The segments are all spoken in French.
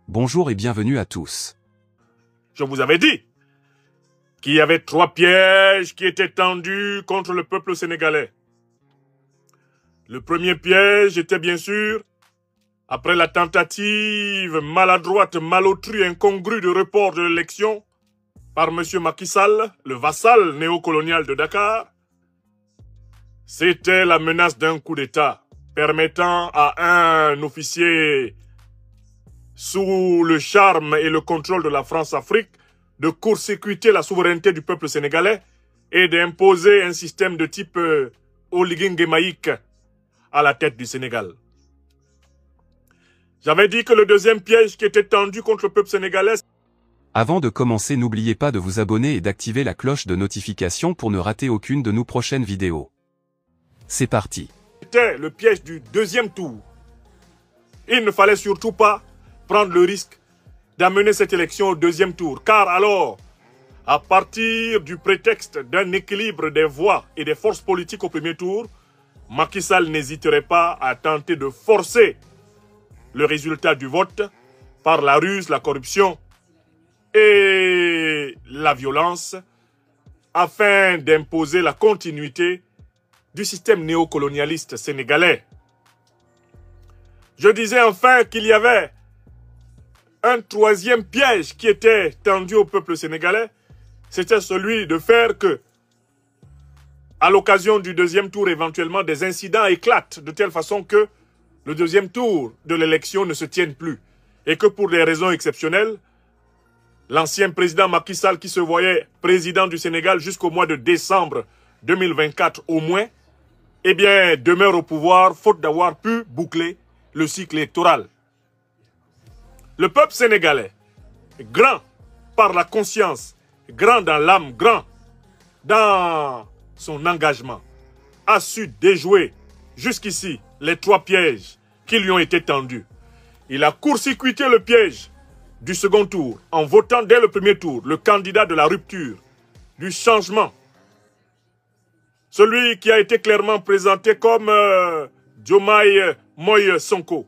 Bonjour et bienvenue à tous. Je vous avais dit qu'il y avait 3 pièges qui étaient tendus contre le peuple sénégalais. Le premier piège était bien sûr, après la tentative maladroite, malotrue, incongrue de report de l'élection par M. Macky Sall, le vassal néocolonial de Dakar, c'était la menace d'un coup d'État permettant à un officier sous le charme et le contrôle de la France-Afrique de court-circuiter la souveraineté du peuple sénégalais et d'imposer un système de type oligarchique à la tête du Sénégal. J'avais dit que le deuxième piège qui était tendu contre le peuple sénégalais... Avant de commencer, n'oubliez pas de vous abonner et d'activer la cloche de notification pour ne rater aucune de nos prochaines vidéos. C'est parti. C'était le piège du deuxième tour. Il ne fallait surtout pas prendre le risque d'amener cette élection au deuxième tour. Car alors, à partir du prétexte d'un équilibre des voix et des forces politiques au premier tour, Macky Sall n'hésiterait pas à tenter de forcer le résultat du vote par la ruse, la corruption et la violence afin d'imposer la continuité du système néocolonialiste sénégalais. Je disais enfin qu'il y avait un troisième piège qui était tendu au peuple sénégalais, c'était celui de faire que, à l'occasion du deuxième tour, éventuellement, des incidents éclatent de telle façon que le deuxième tour de l'élection ne se tienne plus. Et que pour des raisons exceptionnelles, l'ancien président Macky Sall, qui se voyait président du Sénégal jusqu'au mois de décembre 2024 au moins, eh bien, demeure au pouvoir faute d'avoir pu boucler le cycle électoral. Le peuple sénégalais, grand par la conscience, grand dans l'âme, grand dans son engagement, a su déjouer jusqu'ici les 3 pièges qui lui ont été tendus. Il a court-circuité le piège du second tour en votant dès le premier tour le candidat de la rupture, du changement. Celui qui a été clairement présenté comme Diomaye Moïse Sonko.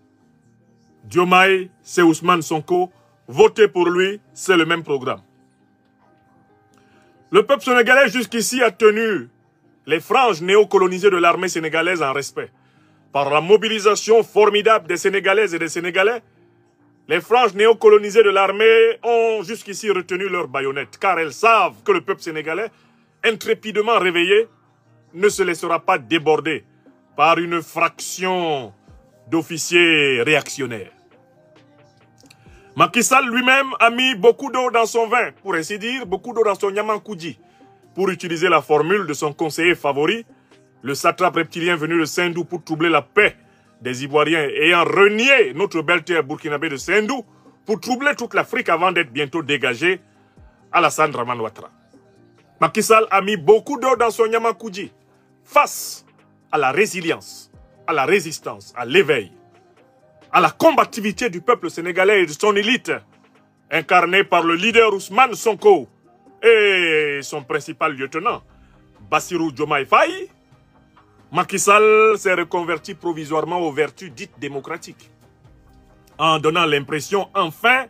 Diomaye, c'est Ousmane Sonko. Voter pour lui, c'est le même programme. Le peuple sénégalais jusqu'ici a tenu les franges néocolonisées de l'armée sénégalaise en respect. Par la mobilisation formidable des Sénégalaises et des Sénégalais, les franges néocolonisées de l'armée ont jusqu'ici retenu leurs baïonnettes, car elles savent que le peuple sénégalais, intrépidement réveillé, ne se laissera pas déborder par une fraction d'officiers réactionnaires. Macky Sall lui-même a mis beaucoup d'eau dans son vin, pour ainsi dire, beaucoup d'eau dans son yamankoudi, pour utiliser la formule de son conseiller favori, le satrape reptilien venu de Sendou pour troubler la paix des Ivoiriens ayant renié notre belle terre burkinabé de Sendou pour troubler toute l'Afrique avant d'être bientôt dégagé, Alassane Dramane Ouattara. Macky Sall a mis beaucoup d'eau dans son yamankoudi face à la résilience, à la résistance, à l'éveil, à la combativité du peuple sénégalais et de son élite, incarnée par le leader Ousmane Sonko et son principal lieutenant, Bassirou Diomaye Faye. Macky Sall s'est reconverti provisoirement aux vertus dites démocratiques, en donnant l'impression, enfin,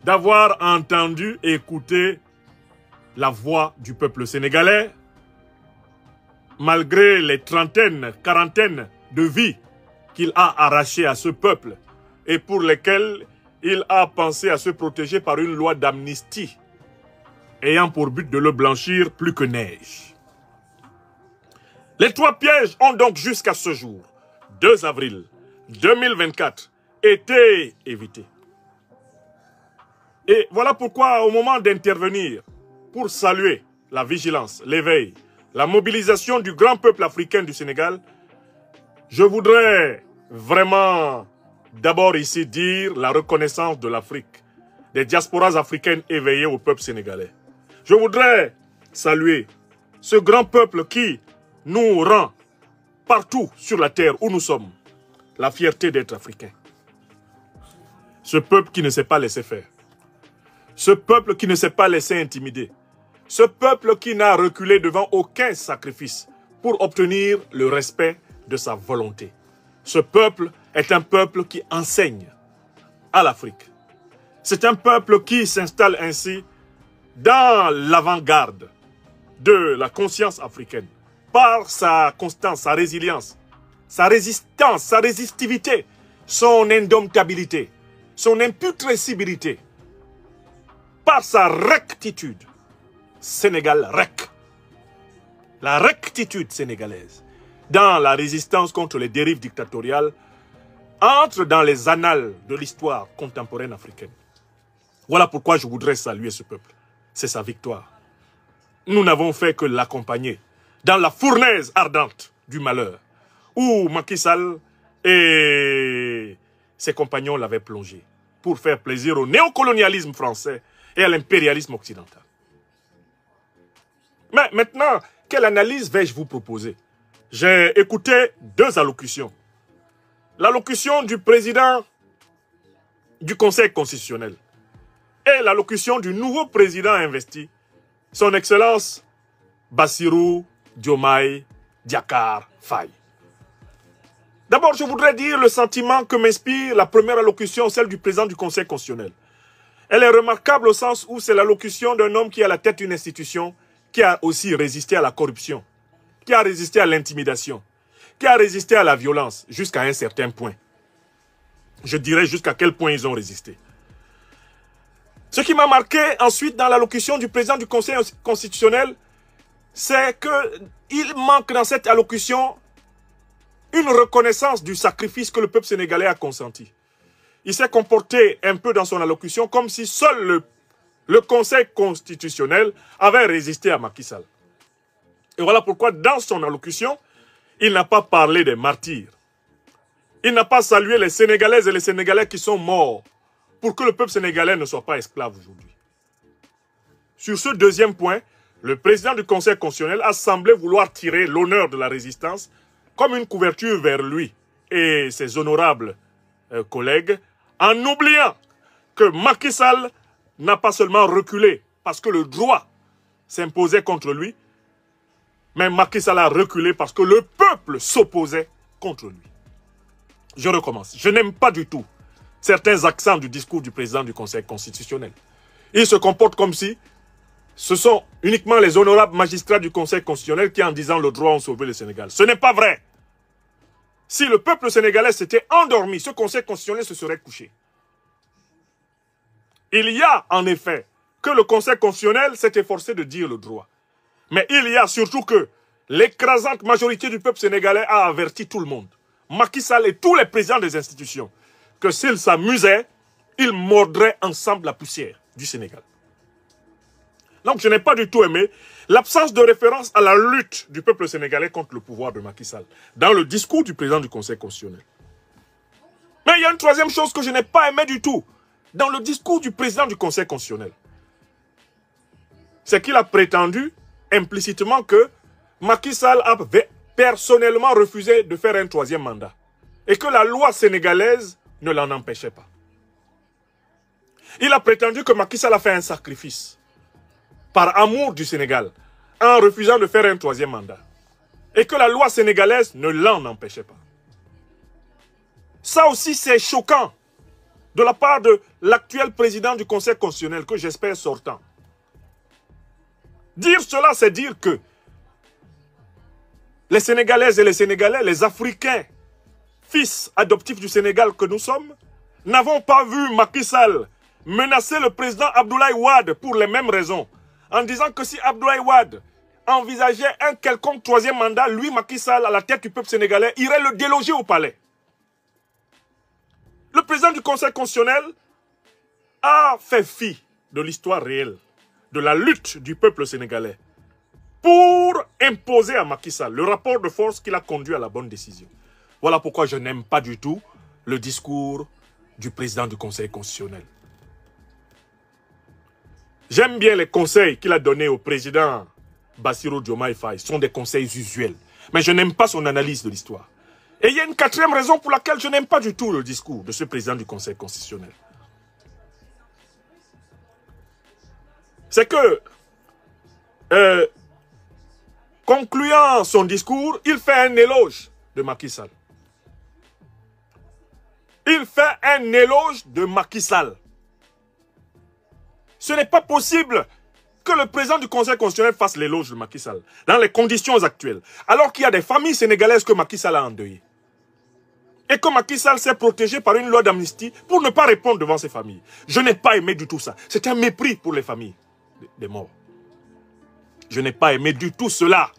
d'avoir entendu et écouté la voix du peuple sénégalais, malgré les trentaines, quarantaines de vies qu'il a arrachées à ce peuple et pour lesquelles il a pensé à se protéger par une loi d'amnistie ayant pour but de le blanchir plus que neige. Les 3 pièges ont donc jusqu'à ce jour, 2 avril 2024, été évités. Et voilà pourquoi, au moment d'intervenir, pour saluer la vigilance, l'éveil, la mobilisation du grand peuple africain du Sénégal, je voudrais vraiment d'abord ici dire la reconnaissance de l'Afrique, des diasporas africaines éveillées au peuple sénégalais. Je voudrais saluer ce grand peuple qui nous rend partout sur la terre où nous sommes la fierté d'être africains. Ce peuple qui ne s'est pas laissé faire. Ce peuple qui ne s'est pas laissé intimider. Ce peuple qui n'a reculé devant aucun sacrifice pour obtenir le respect de sa volonté. Ce peuple est un peuple qui enseigne à l'Afrique C'est un peuple qui s'installe ainsi dans l'avant-garde de la conscience africaine par sa constance, sa résilience, sa résistance, sa résistivité, son indomptabilité, son imputrescibilité, par sa rectitude. Sénégal rec. La rectitude sénégalaise dans la résistance contre les dérives dictatoriales entre dans les annales de l'histoire contemporaine africaine. Voilà pourquoi je voudrais saluer ce peuple. C'est sa victoire. Nous n'avons fait que l'accompagner dans la fournaise ardente du malheur, où Macky Sall et ses compagnons l'avaient plongé, pour faire plaisir au néocolonialisme français et à l'impérialisme occidental. Mais maintenant, quelle analyse vais-je vous proposer? J'ai écouté deux allocutions. L'allocution du président du Conseil constitutionnel et l'allocution du nouveau président investi, son Excellence Bassirou Diomaye Diakhar Faye. D'abord, je voudrais dire le sentiment que m'inspire la première allocution, celle du président du Conseil constitutionnel. Elle est remarquable au sens où c'est l'allocution d'un homme qui est à la tête d'une institution qui a aussi résisté à la corruption, qui a résisté à l'intimidation, qui a résisté à la violence jusqu'à un certain point. Je dirais jusqu'à quel point ils ont résisté. Ce qui m'a marqué ensuite dans l'allocution du président du Conseil constitutionnel, c'est qu'il manque dans cette allocution une reconnaissance du sacrifice que le peuple sénégalais a consenti. Il s'est comporté un peu dans son allocution comme si seul le Conseil constitutionnel avait résisté à Macky Sall. Et voilà pourquoi dans son allocution, il n'a pas parlé des martyrs. Il n'a pas salué les Sénégalaises et les Sénégalais qui sont morts pour que le peuple sénégalais ne soit pas esclave aujourd'hui. Sur ce deuxième point, le président du Conseil constitutionnel a semblé vouloir tirer l'honneur de la résistance comme une couverture vers lui et ses honorables collègues, en oubliant que Macky Sall n'a pas seulement reculé parce que le droit s'imposait contre lui, mais Macky Sall a reculé parce que le peuple s'opposait contre lui. Je recommence. Je n'aime pas du tout certains accents du discours du président du Conseil constitutionnel. Il se comporte comme si ce sont uniquement les honorables magistrats du Conseil constitutionnel qui, en disant le droit, ont sauvé le Sénégal. Ce n'est pas vrai. Si le peuple sénégalais s'était endormi, ce Conseil constitutionnel se serait couché. Il y a en effet que le Conseil constitutionnel s'est efforcé de dire le droit. Mais il y a surtout que l'écrasante majorité du peuple sénégalais a averti tout le monde, Macky Sall et tous les présidents des institutions, que s'ils s'amusaient, ils mordraient ensemble la poussière du Sénégal. Donc je n'ai pas du tout aimé l'absence de référence à la lutte du peuple sénégalais contre le pouvoir de Macky Sall dans le discours du président du Conseil constitutionnel. Mais il y a une troisième chose que je n'ai pas aimé du tout dans le discours du président du Conseil constitutionnel. C'est qu'il a prétendu implicitement que Macky Sall avait personnellement refusé de faire un troisième mandat et que la loi sénégalaise ne l'en empêchait pas. Il a prétendu que Macky Sall a fait un sacrifice par amour du Sénégal en refusant de faire un troisième mandat et que la loi sénégalaise ne l'en empêchait pas. Ça aussi c'est choquant de la part de l'actuel président du Conseil constitutionnel que j'espère sortant. Dire cela, c'est dire que les Sénégalaises et les Sénégalais, les Africains, fils adoptifs du Sénégal que nous sommes, n'avons pas vu Macky Sall menacer le président Abdoulaye Wade pour les mêmes raisons, en disant que si Abdoulaye Wade envisageait un quelconque troisième mandat, lui, Macky Sall, à la tête du peuple sénégalais, irait le déloger au palais. Le président du Conseil constitutionnel a fait fi de l'histoire réelle, de la lutte du peuple sénégalais, pour imposer à Macky Sall le rapport de force qui l'a conduit à la bonne décision. Voilà pourquoi je n'aime pas du tout le discours du président du Conseil constitutionnel. J'aime bien les conseils qu'il a donnés au président Bassirou Diomaye Faye. Ce sont des conseils usuels. Mais je n'aime pas son analyse de l'histoire. Et il y a une quatrième raison pour laquelle je n'aime pas du tout le discours de ce président du Conseil constitutionnel. C'est que, concluant son discours, il fait un éloge de Macky Sall. Il fait un éloge de Macky Sall. Ce n'est pas possible que le président du Conseil constitutionnel fasse l'éloge de Macky Sall dans les conditions actuelles, alors qu'il y a des familles sénégalaises que Macky Sall a endeuillées. Et que Macky Sall s'est protégé par une loi d'amnistie pour ne pas répondre devant ses familles. Je n'ai pas aimé du tout ça. C'est un mépris pour les familles des morts. Je n'ai pas aimé du tout cela.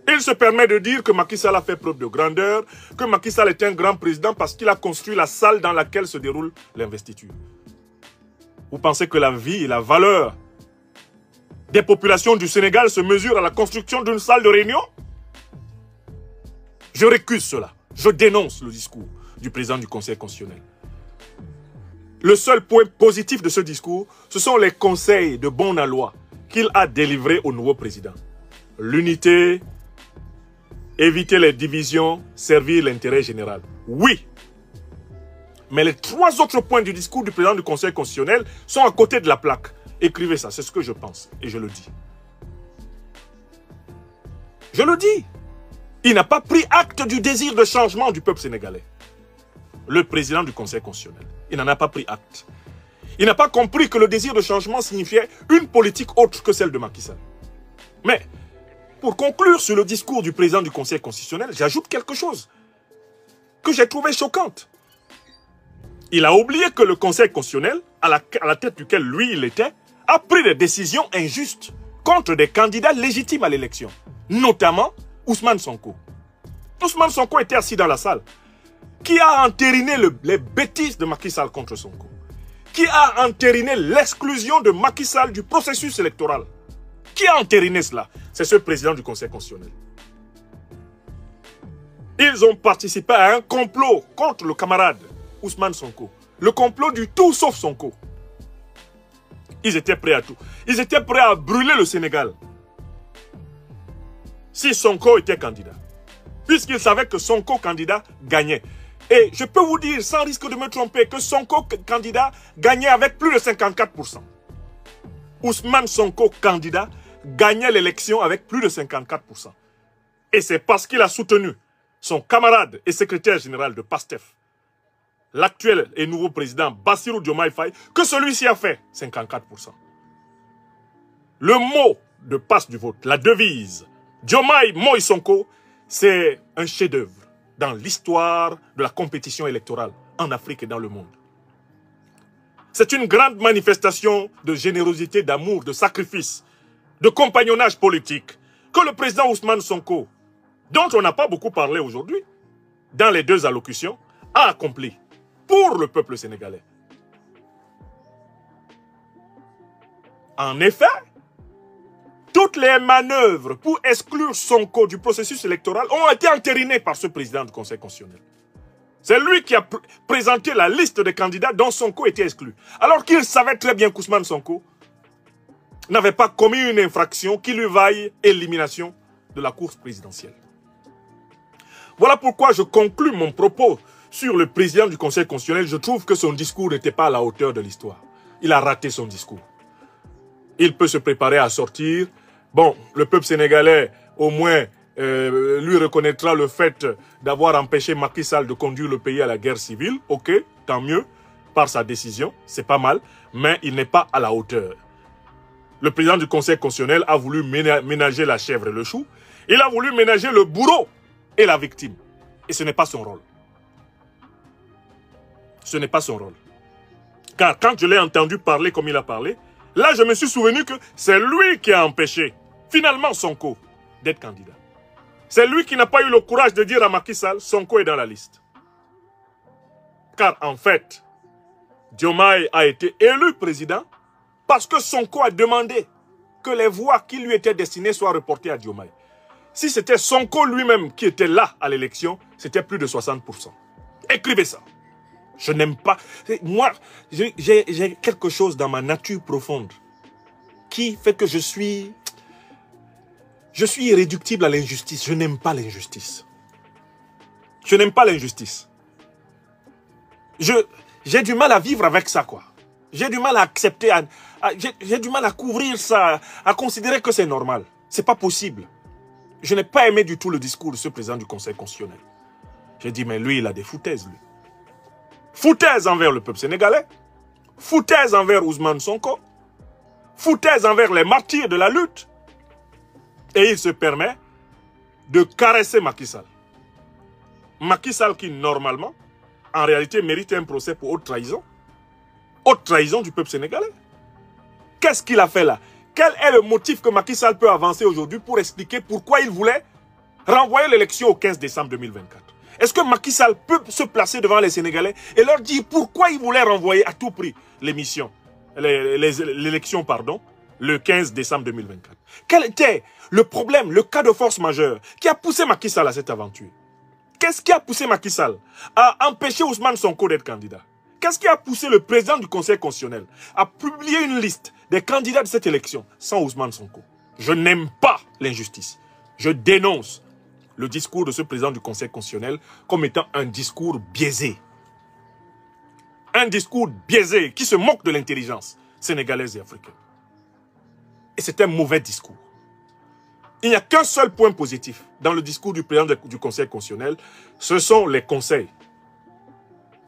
Il se permet de dire que Macky Sall a fait preuve de grandeur, que Macky Sall est un grand président parce qu'il a construit la salle dans laquelle se déroule l'investiture. Vous pensez que la vie et la valeur des populations du Sénégal se mesurent à la construction d'une salle de réunion? Je récuse cela. Je dénonce le discours du président du Conseil constitutionnel. Le seul point positif de ce discours, ce sont les conseils de bon aloi qu'il a délivrés au nouveau président. L'unité, éviter les divisions, servir l'intérêt général. Oui. Mais les 3 autres points du discours du président du Conseil constitutionnel sont à côté de la plaque. Écrivez ça, c'est ce que je pense et je le dis. Je le dis. Il n'a pas pris acte du désir de changement du peuple sénégalais. Le président du Conseil constitutionnel. Il n'en a pas pris acte. Il n'a pas compris que le désir de changement signifiait une politique autre que celle de Macky Sall. Mais, pour conclure sur le discours du président du Conseil constitutionnel, j'ajoute quelque chose que j'ai trouvé choquante. Il a oublié que le Conseil constitutionnel, à la tête duquel lui il était, a pris des décisions injustes contre des candidats légitimes à l'élection, notamment Ousmane Sonko. Ousmane Sonko était assis dans la salle. Qui a entériné les bêtises de Macky Sall contre Sonko? Qui a entériné l'exclusion de Macky Sall du processus électoral? Qui a entériné cela? C'est ce président du Conseil constitutionnel. Ils ont participé à un complot contre le camarade Ousmane Sonko. Le complot du tout sauf Sonko. Ils étaient prêts à tout. Ils étaient prêts à brûler le Sénégal si Sonko était candidat. Puisqu'ils savaient que Sonko candidat gagnait. Et je peux vous dire, sans risque de me tromper, que Sonko candidat gagnait avec plus de 54%. Ousmane Sonko candidat gagnait l'élection avec plus de 54%. Et c'est parce qu'il a soutenu son camarade et secrétaire général de PASTEF, l'actuel et nouveau président Bassirou Diomaye Faye, que celui-ci a fait 54%. Le mot de passe du vote, la devise Diomaye Moïse Sonko, c'est un chef-d'œuvre dans l'histoire de la compétition électorale en Afrique et dans le monde. C'est une grande manifestation de générosité, d'amour, de sacrifice, de compagnonnage politique que le président Ousmane Sonko, dont on n'a pas beaucoup parlé aujourd'hui, dans les 2 allocutions, a accompli pour le peuple sénégalais. En effet, toutes les manœuvres pour exclure Sonko du processus électoral ont été entérinées par ce président du Conseil constitutionnel. C'est lui qui a présenté la liste des candidats dont Sonko était exclu. Alors qu'il savait très bien qu'Ousmane Sonko n'avait pas commis une infraction qui lui vaille élimination de la course présidentielle. Voilà pourquoi je conclus mon propos sur le président du Conseil constitutionnel. Je trouve que son discours n'était pas à la hauteur de l'histoire. Il a raté son discours. Il peut se préparer à sortir. Bon, le peuple sénégalais, au moins, lui reconnaîtra le fait d'avoir empêché Macky Sall de conduire le pays à la guerre civile. Ok, tant mieux, par sa décision, c'est pas mal, mais il n'est pas à la hauteur. Le président du Conseil constitutionnel a voulu ménager la chèvre et le chou. Il a voulu ménager le bourreau et la victime. Et ce n'est pas son rôle. Ce n'est pas son rôle. Car quand je l'ai entendu parler comme il a parlé, là je me suis souvenu que c'est lui qui a empêché finalement Sonko d'être candidat. C'est lui qui n'a pas eu le courage de dire à Macky Sall, Sonko est dans la liste. Car en fait, Diomaye a été élu président parce que Sonko a demandé que les voix qui lui étaient destinées soient reportées à Diomaye. Si c'était Sonko lui-même qui était là à l'élection, c'était plus de 60%. Écrivez ça. Je n'aime pas... Moi, j'ai quelque chose dans ma nature profonde qui fait que je suis irréductible à l'injustice. Je n'aime pas l'injustice. Je n'aime pas l'injustice. J'ai du mal à vivre avec ça, quoi. J'ai du mal à accepter, j'ai du mal à couvrir ça, à considérer que c'est normal. C'est pas possible. Je n'ai pas aimé du tout le discours de ce président du Conseil constitutionnel. J'ai dit, mais lui, il a des foutaises, lui. Foutaise envers le peuple sénégalais, foutaise envers Ousmane Sonko, foutaise envers les martyrs de la lutte. Et il se permet de caresser Macky Sall. Macky Sall qui, normalement, en réalité, mérite un procès pour haute trahison. Haute trahison du peuple sénégalais. Qu'est-ce qu'il a fait là? Quel est le motif que Macky Sall peut avancer aujourd'hui pour expliquer pourquoi il voulait renvoyer l'élection au 15 décembre 2024? Est-ce que Macky Sall peut se placer devant les Sénégalais et leur dire pourquoi il voulait renvoyer à tout prix l'élection, le 15 décembre 2024? Quel était le problème, le cas de force majeure qui a poussé Macky Sall à cette aventure? Qu'est-ce qui a poussé Macky Sall à empêcher Ousmane Sonko d'être candidat? Qu'est-ce qui a poussé le président du Conseil constitutionnel à publier une liste des candidats de cette élection sans Ousmane Sonko? Je n'aime pas l'injustice. Je dénonce le discours de ce président du Conseil constitutionnel comme étant un discours biaisé. Un discours biaisé qui se moque de l'intelligence sénégalaise et africaine. Et c'est un mauvais discours. Il n'y a qu'un seul point positif dans le discours du président du Conseil constitutionnel. Ce sont les conseils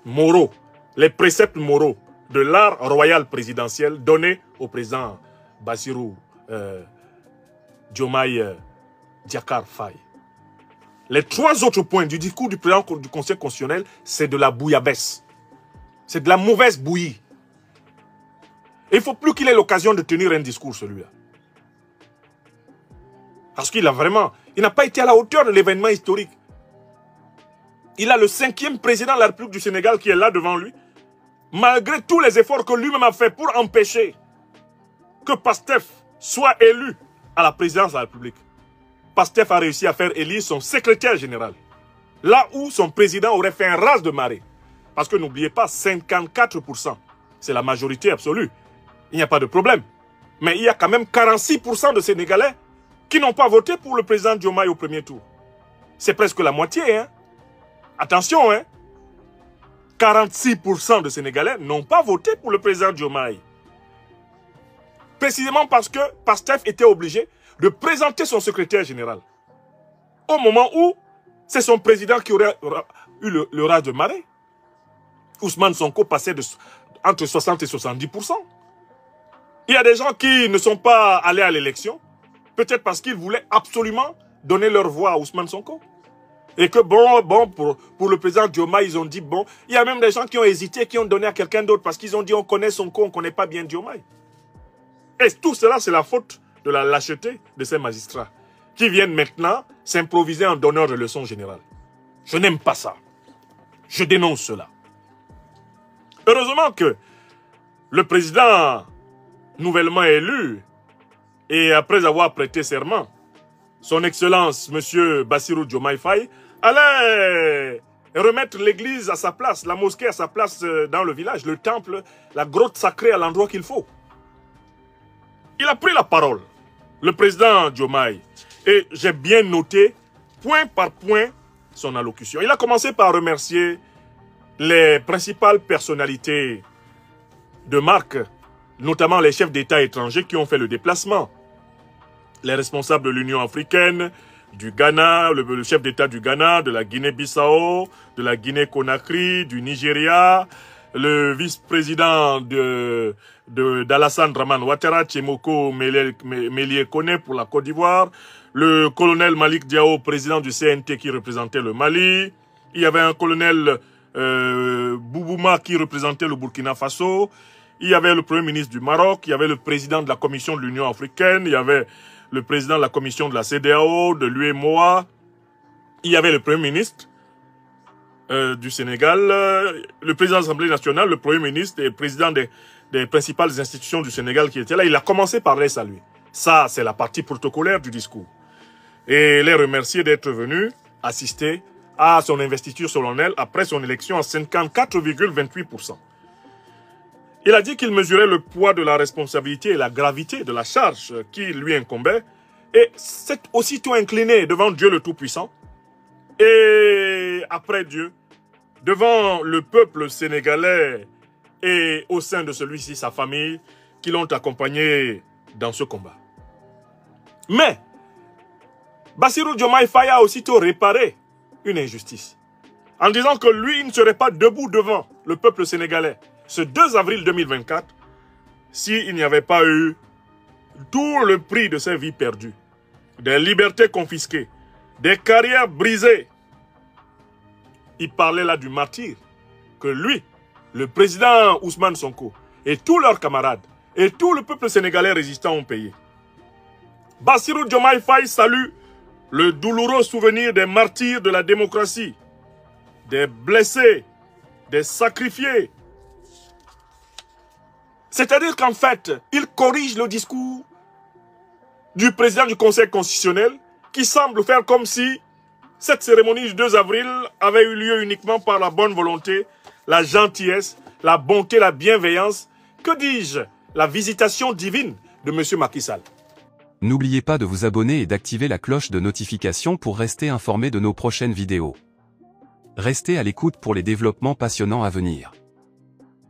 moraux, les préceptes moraux de l'art royal présidentiel donnés au président Bassirou Diomaye Diakhar Faye. Les trois autres points du discours du président du Conseil constitutionnel, c'est de la bouillabaisse. C'est de la mauvaise bouillie. Et il ne faut plus qu'il ait l'occasion de tenir un discours, celui-là. Parce qu'il n'a pas été à la hauteur de l'événement historique. Il a le 5e président de la République du Sénégal qui est là devant lui, malgré tous les efforts que lui-même a fait pour empêcher que Pastef soit élu à la présidence de la République. Pastef a réussi à faire élire son secrétaire général, là où son président aurait fait un raz de marée. Parce que n'oubliez pas, 54%, c'est la majorité absolue. Il n'y a pas de problème. Mais il y a quand même 46% de Sénégalais qui n'ont pas voté pour le président Diomaye au premier tour. C'est presque la moitié, hein. Attention, hein. 46% de Sénégalais n'ont pas voté pour le président Diomaye. Précisément parce que Pastef était obligé de présenter son secrétaire général. Au moment où c'est son président qui aurait eu le raz de marée. Ousmane Sonko passait entre 60 et 70%. Il y a des gens qui ne sont pas allés à l'élection, peut-être parce qu'ils voulaient absolument donner leur voix à Ousmane Sonko. Et que pour le président Diomaye, ils ont dit bon. Il y a même des gens qui ont hésité, qui ont donné à quelqu'un d'autre parce qu'ils ont dit on connaît Sonko, on ne connaît pas bien Diomaye. Et tout cela, c'est la faute de la lâcheté de ces magistrats qui viennent maintenant s'improviser en donneur de leçons générales. Je n'aime pas ça. Je dénonce cela. Heureusement que le président nouvellement élu, et après avoir prêté serment, son Excellence, M. Bassirou Diomaye Faye, allait remettre l'église à sa place, la mosquée à sa place dans le village, le temple, la grotte sacrée à l'endroit qu'il faut. Il a pris la parole, le président Diomaye, et j'ai bien noté, point par point, son allocution. Il a commencé par remercier les principales personnalités de marque, notamment les chefs d'État étrangers qui ont fait le déplacement. Les responsables de l'Union africaine, du Ghana, le chef d'État du Ghana, de la Guinée-Bissau, de la Guinée-Conakry, du Nigeria, le vice-président d'Alassane Dramane Ouattara, Tchemoko Mélié Kone pour la Côte d'Ivoire, le colonel Malik Diao, président du CNT qui représentait le Mali, il y avait un colonel Boubouma qui représentait le Burkina Faso, il y avait le premier ministre du Maroc, il y avait le président de la Commission de l'Union africaine, il y avait le président de la Commission de la CEDEAO, de l'UEMOA, il y avait le premier ministre du Sénégal, le président de l'Assemblée nationale, le premier ministre et le président des principales institutions du Sénégal qui étaient là. Il a commencé par les saluer. Ça, c'est la partie protocolaire du discours. Et les remercier d'être venus assister à son investiture solennelle après son élection à 54,28%. Il a dit qu'il mesurait le poids de la responsabilité et la gravité de la charge qui lui incombait et s'est aussitôt incliné devant Dieu le Tout-Puissant et après Dieu, devant le peuple sénégalais et au sein de celui-ci, sa famille, qui l'ont accompagné dans ce combat. Mais, Bassirou Diomaye Faye a aussitôt réparé une injustice en disant que lui, il ne serait pas debout devant le peuple sénégalais ce 2 avril 2024 s'il n'y avait pas eu tout le prix de ses vies perdues, des libertés confisquées, des carrières brisées. Il parlait là du martyr que lui, le président Ousmane Sonko et tous leurs camarades et tout le peuple sénégalais résistant ont payé. Bassirou Diomaye Faye salue le douloureux souvenir des martyrs de la démocratie, des blessés, des sacrifiés. C'est-à-dire qu'en fait, il corrige le discours du président du Conseil constitutionnel qui semble faire comme si cette cérémonie du 2 avril avait eu lieu uniquement par la bonne volonté, la gentillesse, la bonté, la bienveillance, que dis-je, la visitation divine de M. Macky Sall. N'oubliez pas de vous abonner et d'activer la cloche de notification pour rester informé de nos prochaines vidéos. Restez à l'écoute pour les développements passionnants à venir.